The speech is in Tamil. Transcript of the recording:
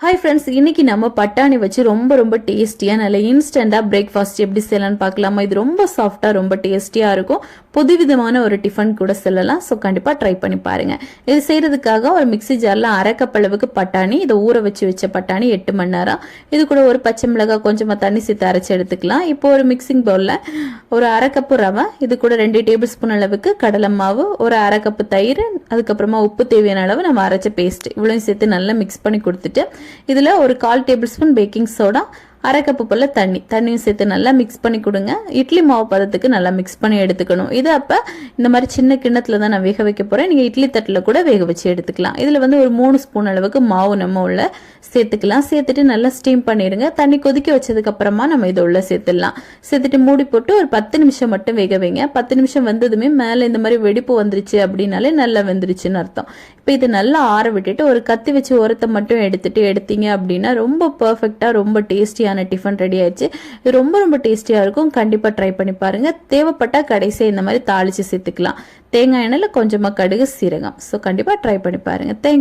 ஹாய் ஃப்ரெண்ட்ஸ், இன்னைக்கு நம்ம பட்டாணி வச்சு ரொம்ப டேஸ்டியா நல்ல இன்ஸ்டண்டா பிரேக்ஃபாஸ்ட் எப்படி செய்யலாம்னு பார்க்கலாமா. இது ரொம்ப சாஃப்டா ரொம்ப டேஸ்டியா இருக்கும். புதுவிதமான ஒரு டிஃபன் கூட சொல்லலாம். ஸோ கண்டிப்பா ட்ரை பண்ணி பாருங்க. இது செய்யறதுக்காக ஒரு மிக்சி ஜார்ல அரை கப் அளவுக்கு பட்டாணி, இதை ஊற வச்ச பட்டாணி 8 மணி நேரம். இது கூட ஒரு பச்சை மிளகாய் கொஞ்சமா தண்ணி சேர்த்து அரைச்சு எடுத்துக்கலாம். இப்போ ஒரு மிக்சிங் பவுல்ல ஒரு அரை கப்பு ரவை, இது கூட 2 டேபிள் ஸ்பூன் அளவுக்கு கடலை மாவு, ஒரு அரை கப்பு தயிர், அதுக்கப்புறமா உப்பு தேவையான அளவு நம்ம அரைச்ச பேஸ்ட் இவ்வளவு சேர்த்து நல்லா மிக்ஸ் பண்ணி கொடுத்துட்டு இதுல ஒரு 1/4 டேபிள் ஸ்பூன் பேக்கிங் சோடா, அரை கப்பு போல தண்ணியும் சேர்த்து நல்லா மிக்ஸ் பண்ணி கொடுங்க. இட்லி மாவு பதத்துக்கு நல்லா மிக்ஸ் பண்ணி எடுத்துக்கணும். இது அப்ப இந்த மாதிரி சின்ன கிண்ணத்துல தான் நான் வேக வைக்க போறேன். நீங்க இட்லி தட்டுல கூட வேக வச்சு எடுத்துக்கலாம். இதுல ஒரு 3 ஸ்பூன் அளவுக்கு மாவு நம்ம உள்ள சேர்த்துக்கலாம். சேர்த்துட்டு நல்லா ஸ்டீம் பண்ணிடுங்க. தண்ணி கொதிக்க வச்சதுக்கு அப்புறமா நம்ம இதை உள்ள சேர்த்துடலாம். சேர்த்துட்டு மூடி போட்டு ஒரு 10 நிமிஷம் மட்டும் வேக வைங்க. 10 நிமிஷம் வந்ததுமே மேல இந்த மாதிரி வெடிப்பு வந்துருச்சு அப்படின்னாலே நல்லா வெந்துருச்சுன்னு அர்த்தம். இப்போ இது நல்லா ஆற விட்டுட்டு ஒரு கத்தி வச்சு ஓரத்தை மட்டும் எடுத்தீங்க அப்படின்னா ரொம்ப பர்ஃபெக்டா ரொம்ப டேஸ்டியான டிஃபன் ரெடி ஆயிடுச்சு. இது ரொம்ப டேஸ்டியா இருக்கும். கண்டிப்பா ட்ரை பண்ணி பாருங்க. தேவைப்பட்டா கடைசியா இந்த மாதிரி தாளிச்சு சேர்த்துக்கலாம். தேங்காய் எண்ணெயில கொஞ்சமா கடுகு, சீரகம். ஸோ கண்டிப்பா ட்ரை பண்ணி பாருங்க. தேங்க்யூ.